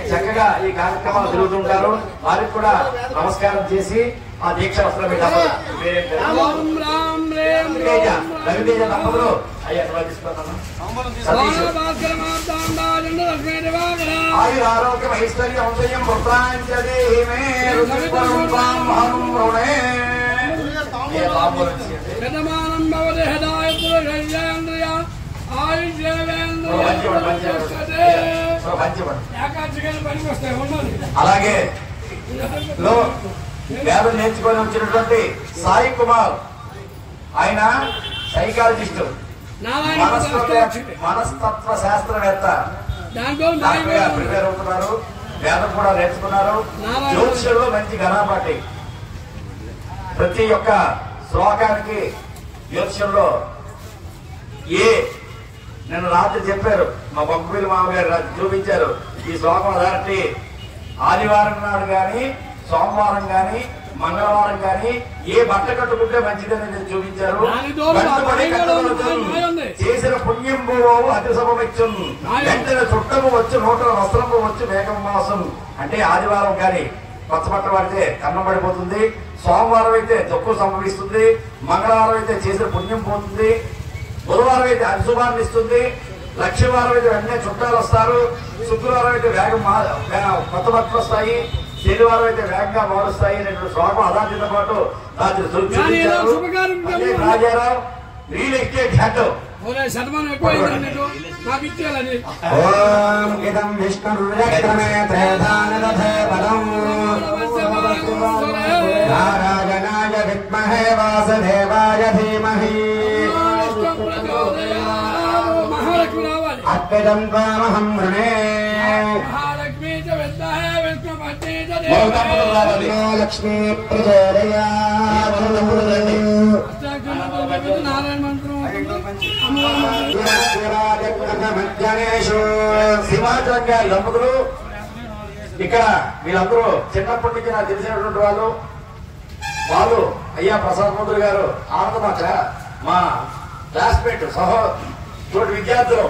చక్కగా ఈ కార్యక్రమాలు జరుగుతుంటారు. వారికి కూడా నమస్కారం చేసి ఆ దీక్ష వస్త్రం రవితేజ దంపతులు అయ్యా ఆయుర ఆరోగ్యం ఐశ్వర్యం ఔషయం అలాగే వేదం నేర్చుకొని వచ్చినటువంటి సాయి కుమార్, ఆయన సైకాలజిస్ట్, మనస్తత్వ శాస్త్రవేత్త, ప్రిపేర్ అవుతున్నారు. వేదం కూడా నేర్చుకున్నారు. జ్యోతిషంలో మంచి ఘనాపాటి. ప్రతి ఒక్క శ్లోకానికి జ్యోతిషంలో నిన్న రాత్రి చెప్పారు మా బొక్కపల్లి మామగారు చూపించారు. ఈ శ్లోకం అదాటి ఆదివారం నాడు గాని, సోమవారం గాని, మంగళవారం గాని ఏ బట్ట కట్టుకుంటే మంచిదని చూపించారు. చేసిన పుణ్యం పోవు అతి సమమిచ్చం, వెంటనే చుట్టము వచ్చు నూటల వస్త్రము వచ్చు వేగం మాసం. అంటే ఆదివారం గాని కొత్త బట్ట పడితే కన్నం పడిపోతుంది, సోమవారం అయితే తక్కువ సంభవిస్తుంది, మంగళవారం అయితే చేసిన పుణ్యం పోతుంది, బుధవారం అయితే అశుభాన్ని ఇస్తుంది, లక్ష్మీవారం అయితే వెంటనే చుట్టాలు వస్తారు, శుక్రవారం అయితే వేగం కొత్త బట్టలు వస్తాయి, శనివారం అయితే వేగంగా మారుస్తాయి. శ్లోకం అదాటితో పాటు Rajarao real estate head Shatamanam ఎక్కువైంది నీకు నాకు ఇచ్చేయాలని ఓం ఇదం విష్ణుర్యక్రమే త్రేధానదధే పదం నారాయణాయ విద్మహే వాసుదేవాయ ధీమహి మహాలక్ష్మి రావాలి అద్భుతం త్వామహం వృణే మహాలక్ష్మి చ విద్మహే విష్ణుపత్ని చ లక్ష్మీ ప్రచోదయాత్ నారాయణ మంత్రం సింహాచలం గారి దంపతులు ఇక్కడ వీళ్ళందరూ చిన్నప్పటి నుంచి నాకు తెలిసినటువంటి వాళ్ళు అయ్యా ప్రసాద్ మంత్రులు గారు ఆనందమాచ మా క్లాస్మేట్ తోటి విద్యార్థులు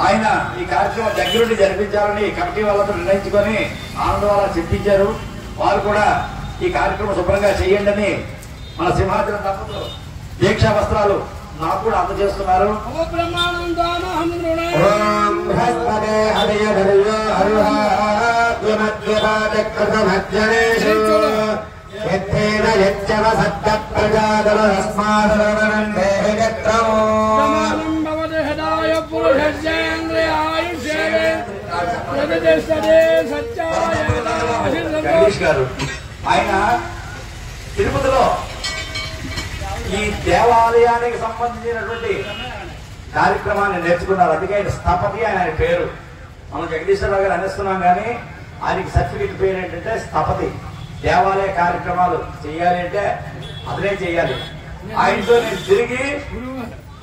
ఆయన ఈ కార్యక్రమం దగ్గరుండి జరిపించాలని కమిటీ వాళ్ళతో నిర్ణయించుకొని ఆనందం వాళ్ళ చెప్పించారు. వారు కూడా ఈ కార్యక్రమం శుభ్రంగా చేయండి అని మన సింహాచలం దంపతులు దీక్షా వస్త్రాలు నాకు కూడా అందజేస్తున్నారు. ఓం బృహస్పతే హరియ అరుహాద్యమద్యపాదకృతమజ్జనేషు యత్తేన యచ్చవ సత్య ప్రజాదలస్మాదరవరందే యత్రమో జగదీష్ గారు ఆయన తిరుపతిలో ఈ దేవాలయానికి సంబంధించినటువంటి కార్యక్రమాన్ని నేర్చుకున్నారు. అందుకే ఆయన స్థపతి ఆయన పేరు. మనం జగదీశ్వరరావు గారు అనేస్తున్నాం కానీ ఆయనకి సర్టిఫికెట్ పేరు ఏంటంటే స్థపతి. దేవాలయ కార్యక్రమాలు చేయాలి అంటే అతనే చేయాలి. ఆయనతో నేను తిరిగి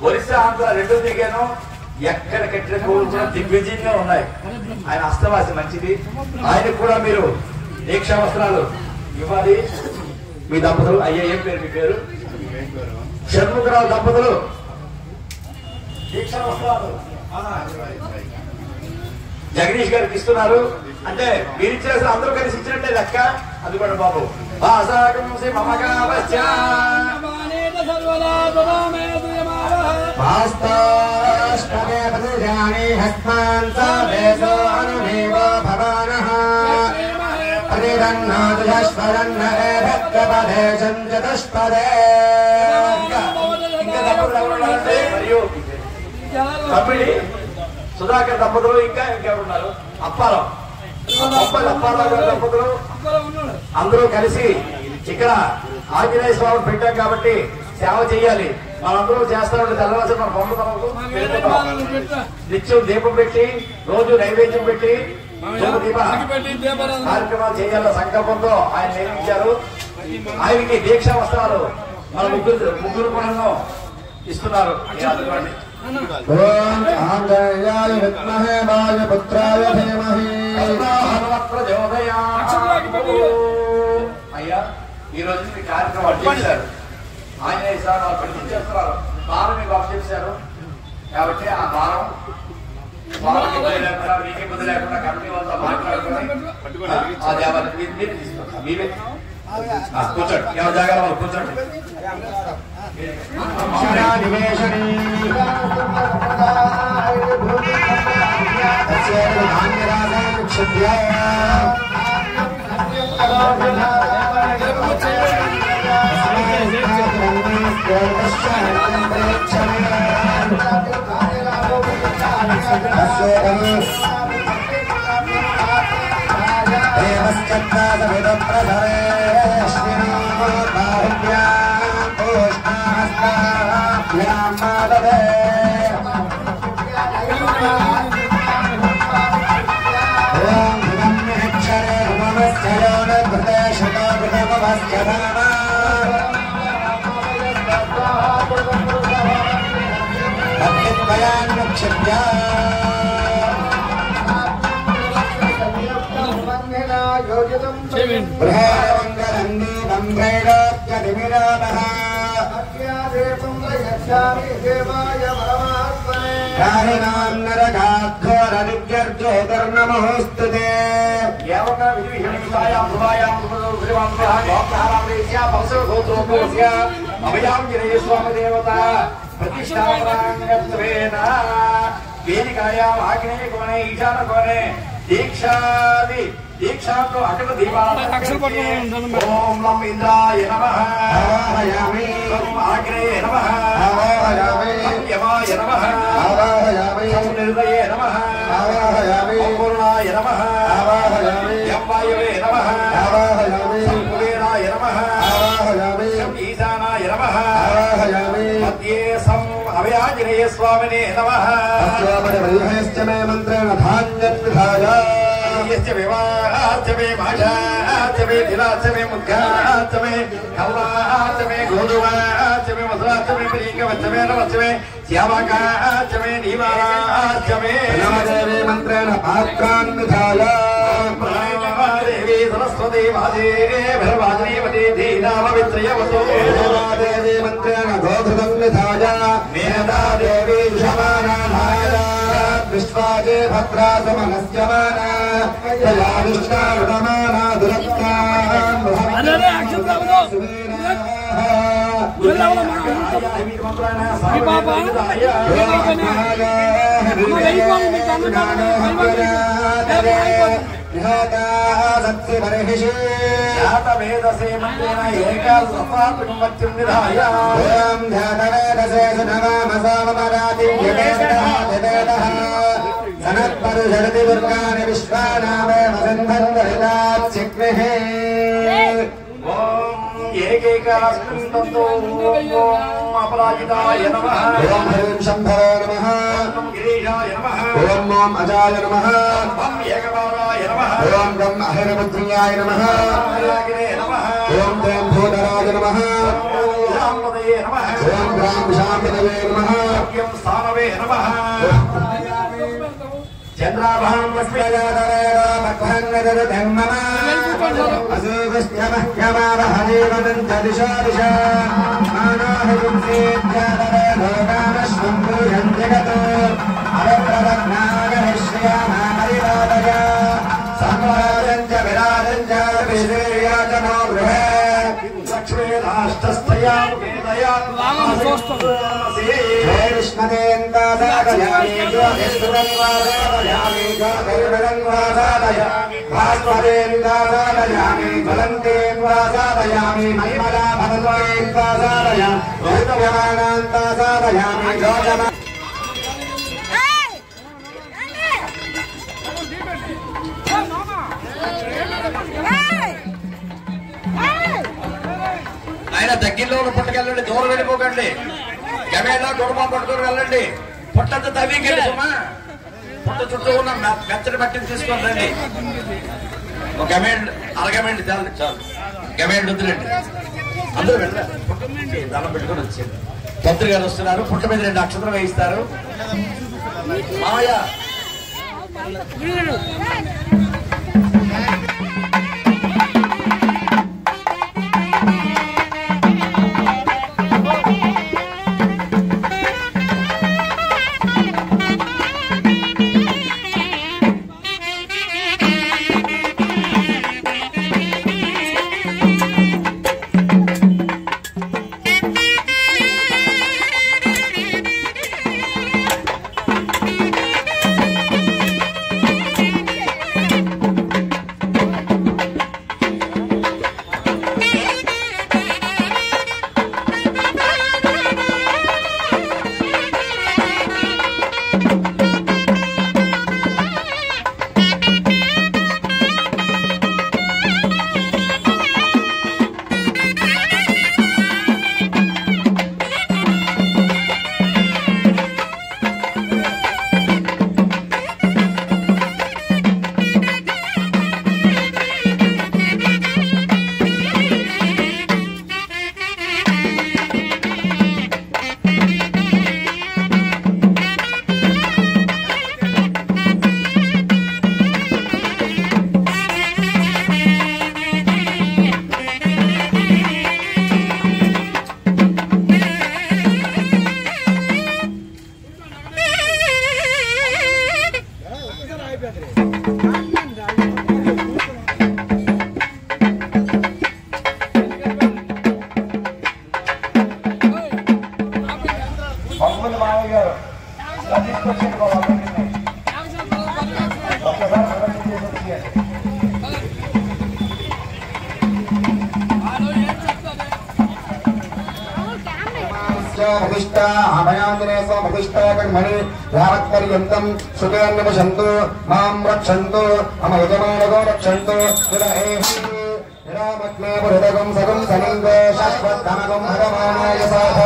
ఒరిస్సా ఆంధ్ర రెండు దిగాను. ఎక్కడ కట్టిన కోరుకున్న దిగ్విజయంగా ఉన్నాయి. ఆయన అస్తవాసి మంచిది. ఆయనకు కూడా మీరు దీక్షా వస్త్రాలు ఇవ్వాలి. మీ దంపతులు అయ్యే ఏం పేరు మీ పేరు? షణ్ముఖరావు దంపతులు దీక్షా వస్త్రాలు జగదీష్ గారికి ఇస్తున్నారు. అంటే మీరు ఇచ్చేసిన అందరూ కలిసి ఇచ్చినట్టే లెక్క. అది కూడా బాబు మరియు తమ్మిడి సుధాకర్ దంపతులు ఇంకా ఇంకెవరున్నారు? అప్పారావు గారి దంపతులు అందరూ కలిసి ఇక్కడ ఆంజనేయ స్వామి పెట్టాం కాబట్టి సేవ చేయాలి. మనందరూ చేస్తామంటే తెల్లవారు మన బొమ్మలకు నిత్యం దీపం పెట్టి రోజు నైవేద్యం పెట్టి కార్యక్రమాలు చేయాలన్న సంకల్పంతో ఆయన నియమించారు. ఆయనకి దీక్షా వస్త్రాలు మన ముగ్గురు కూడా ఇస్తున్నారు. ఓం ఆంజనేయాయ విద్మహే వాయుపుత్రాయ ధీమహి అయ్యా ఈ రోజు మీ కార్యక్రమం చేశారు. ఆంజనేయ స్వామి వాళ్ళు ప్రతిష్ఠిస్తున్నారు. భారం మీకు అప్పచెప్పారు కాబట్టి ఆ భారం వాళ్ళకి ఇబ్బంది లేకుండా మీకు ఇబ్బంది లేకుండా కమిటీ వాళ్ళతో మాట్లాడుకుని ఆ దేవాలయం మీరు తీసుకుంటారు. మీరే కూర్చోండి. ఎవరి జాగాలో వాళ్ళు కూర్చోండి. వేదికాయాం ఆగ్నేయ కోణే ఈశాన కోణే దీక్షాది దీక్షాంతో అఖండ దీపారాధన ఓం లం ఇంద్రాయ నమః ఆవాహయామి ఓం ఆగ్నేయ నమః ఆవాహయామి ఓం యమాయ నమః ఆవాహయామి ఓం నిర్దయే నమః ఆవాహయామి ఓం పూర్ణాయ నమః ఆవాహయామి యం వాయవే నమః ఆవాహయామి కుబేరాయ నమః ఆవాహయామి ఈశానాయ నమః ఆవాహయామి మధ్యే సం అభయాంజనేయ స్వామినే నమః అస్యోపరి పరిహేశ్చ మే మంత్రేణ ధాన్యం విధాయ यस्य विवाहाच मे भाषाच मे दिलाच मे मुद्गाच मे कल्लाच मे गोधुमाच मे मधुराच मे प्रीकवच मे नवच मे श्यामकाच मे नीवाराच मे नमदेवी मंत्रेण पात्रान् विधाय देवी सरस्वती वादेवीर्वाजनीवती धीनामवित्रयवतो देवी मंत्रेण गोधृतं विधाय मेधा देवी विषमानाय विश्वाजे भद्रा सुमनस्यमाना तया विष्णारुदमाना दुरत्तान् ध्यातवेदसे मन्त्रेण एकादशसात्विकं वच्चं निधाय ओम ध्यातवेदसे सुनवामसामरातिव्यवेदः सनत्परुषरति दुर्गानि विश्वानामे वसन्धन्दरिताच्चिग्निः ओम एकैकास्मिन् तन्तो ओम अपराजिताय नमः ओम ह्रीं शम्भवे नमः ओम गिरीशाय नमः ओम ओम अजाय नमः ओम एकबालाय नमः ओम गम अहिरमुद्रियाय नमः ओम नमः ओम त्रयं भूतराय नमः ओम शाम्पदये नमः ओम ग्राम शाम्पदये नमः ओम स्थानवे नमः चंद्राभां ఆయన దగ్గరలో పట్టుకెళ్ళండి, దూరం వెళ్ళిపోకండి. గమేలా గొడవ పట్టుకుని వెళ్ళండి. పొట్టంతా తవ్వికెళ్ళి సుమా, పొట్ట చుట్టూ ఉన్న మెత్తడి మట్టిని తీసుకొని రండి. ఒక గమేండ్ అరగమేండి చాలు చాలు, గమేండ్ వద్దులండి. అందరూ వెళ్ళారు, దండం పెట్టుకొని వచ్చారు. మంత్రి గారు వస్తున్నారు, పుట్ట మీద 2 అక్షతలు వేయిస్తారు. మామయ్య प्रतिष्ठा अभयाञ्जनेय प्रतिष्ठा कर्मणि यावत्पर्यन्तं सुखेर्निवसन्तु मां रक्षन्तु मम यजमानगो रक्षन्तु रामग्ने पुरुदगं सगं सनिङ्गे शाश्वतमगं भगवानाय सह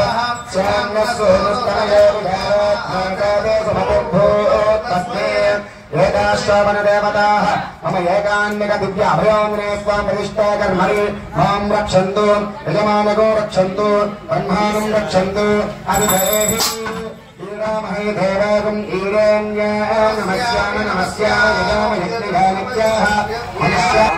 श्याम्नस्वनुस्तनये विधारात्माकादे समपुर्भूत्तस्मे एकाश्रावणदेवताः मम एकान्निक दिव्य अभयाञ्जनेय स्वां प्रतिष्ठा कर्मणि मां रक्षन्तु यजमानगो रक्षन्तु ब्रह्माणं रक्षन्तु अभिधेहि ईरामहे देवागम् ईरेण्या नमस्याम नमस्याम यजामयज्ञया नित्याः मनुष्या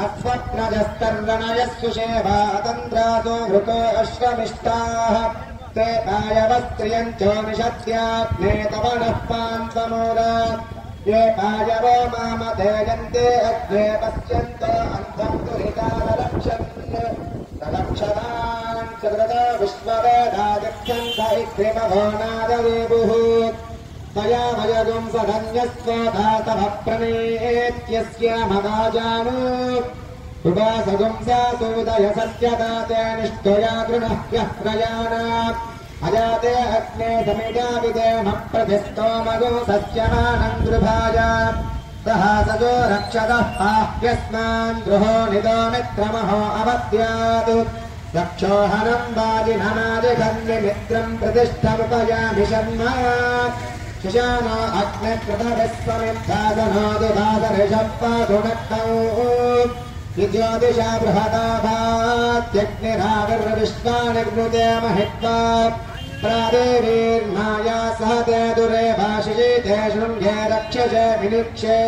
अस्वप्नजस्तर्वणयस्सुषेवातन्द्रातो मृतो अश्वमिष्टाः ते पायवस्त्रियञ्चो निषत्याग्ने तवनः पान्वमूला ये पायवो मामधेयन्ते अग्ने पश्यन्तो अन्धम् दुरितालक्षन् लक्षणान् चक्रदा विश्ववेदादित्यन्त इक्रिमभो नाददेवुः तया भयगुं सधन्यस्वधातः प्रणेत्यस्य मदाजानु उपासगुं सासूदय सत्यदाते निष्ठया गृणह्यः प्रयाणा अजाते अग्ने समिदाविदेमप्रतिस्तोमगो सस्यमानम् गृभाय सहासजो रक्षतः आह्यस्मान् गृहो निदो मित्रमहो अवद्यात् रक्षोहनम् वाजिनमादिघन्यमित्रम् प्रतिष्ठमुपयामि शर्मा शिशानो अग्निकृतविश्वमिद्धादनो दुधादर्षः पादुनक्तौ विद्योतिषा बृहदाभात्यग्निराविर्विश्वानि गृणुते महित्वा प्रादेवीर्माया सहते दुरे भाषिते शृङ्गे रक्षसे विनिक्षे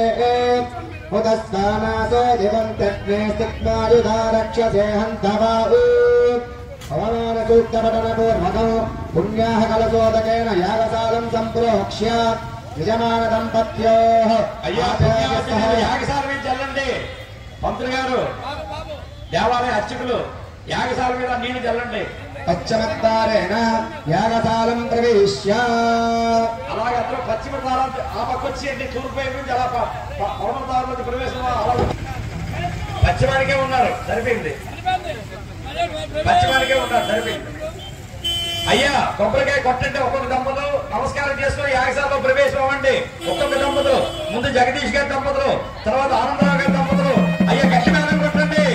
उदस्तानासो दिवम् त्यग्ने स्थित्वायुधा रक्षसे हन्तवाऊ हवमानसूक्तपठनपूर्वकौ पुण्याः कलशोदकेन यागसालम् सम्प्रोक्ष्य यजमानदम्पत्योः యాగశాల మీద చల్లండి. పంతులు గారు, దేవాలయ అర్చకులు యాగశాల మీద నీళ్లు చల్లండి. పశ్చిమద్వారేణ యాగశాలం ప్రవేశ్య అలాగే అందరూ పశ్చిమ ద్వారం ఆ పక్క వచ్చి తూర్పు వైపు నుంచి అలా పవన ద్వారంలోకి ప్రవేశం అలా పశ్చిమానికే ఉన్నారు, సరిపోయింది. పశ్చిమానికే ఉన్నారు, సరిపోయింది. అయ్యా కొబ్బరికాయ కొట్టండి. ఒక్కొక్క దంపతులు నమస్కారం చేసుకుని యాగశాలలో ప్రవేశం అవ్వండి. ఒక్కొక్క దంపతులు ముందు జగదీష్ గారి దంపతులు, తర్వాత ఆనందరావు గారి దంపతులు. అయ్యా గట్టి మేళం కొట్టండి.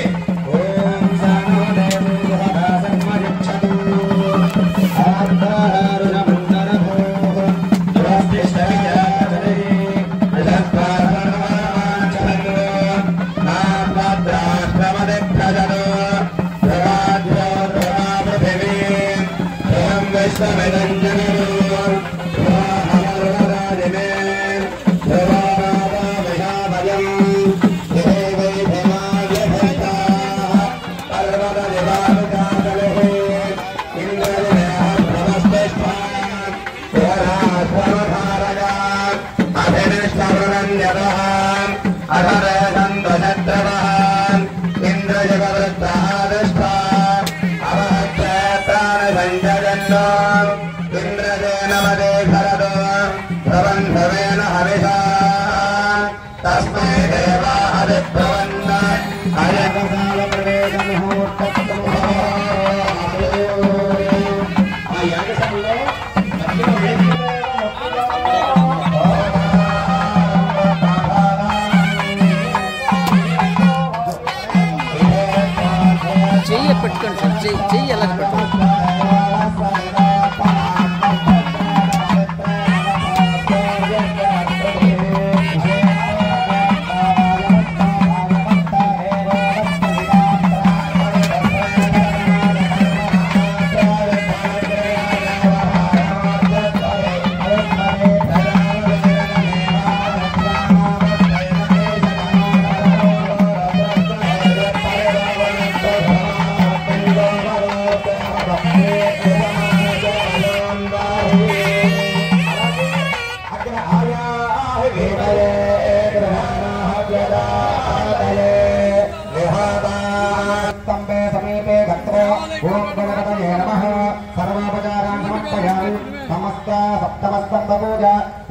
చెయ్యి పెట్టుకోండి సార్, చెయ్యి ఎలా పెట్టుకోండి.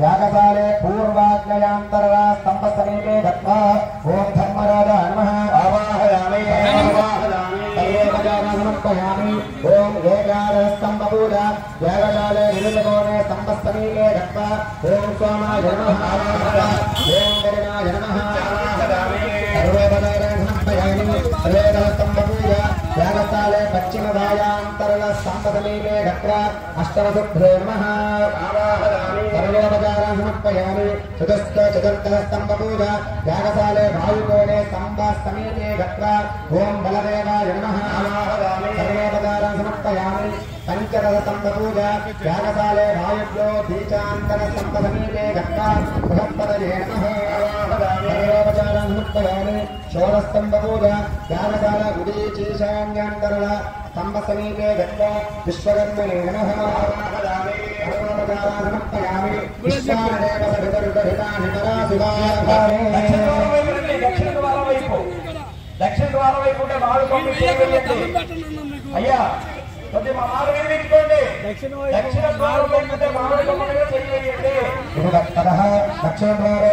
यागशाले पूर्वाग्नयान्तरा स्तम्भसमीपे गत्वा ओं धर्मराजाय नमः आवाहयामि सर्वेपचारान् समर्पयामि। ओं एकादशस्तम्भपूजा यागशाले निरुलकोणे स्तम्भसमीपे गत्वा ओं सोमाय नमः आवाहयामि। ओं गरुणाय नमः आवाहयामि। सर्वेपचारान् समर्पयामि। सर्वेदशस्तम्भपूजा यागशाले पश्चिमभागान्तरः स्तम्भसमीपे गत्वा अष्टमशुभ्रे नमः आवाहयामि। सर्वोपचारान् समर्पयामि। चतुर्थस्तम्भपूजा यागशाले वायुकोणे स्तम्भसमीपे गत्वा ओं बलदेवाय नमः आवाहयामि। सर्वोपचारान् समर्पयामि। పంచరథస్తంభ పూజ యాగశాలే వాయువ్యో బీజాంతర స్తంభ సమీపే గత్వా బృహత్పదయే నమః షోడస్తంభ పూజ యాగశాల ఉదీచీశాన్యాంతరణ స్తంభ సమీపే గత్వా విశ్వకర్మణే నమః సమర్పయామి విశ్వాదేవ సవితరుదహితాని పరాశివాహారే దక్షిణ ద్వారం వైపు దక్షిణ ద్వారం వైపు ఉంటే మామిడి పండు అయ్యా కొద్ది మా మాట వినిపించుకోండి. దక్షిణ ద్వారం వైపు ఉంటే మామిడి పండు దక్షిణ ద్వారే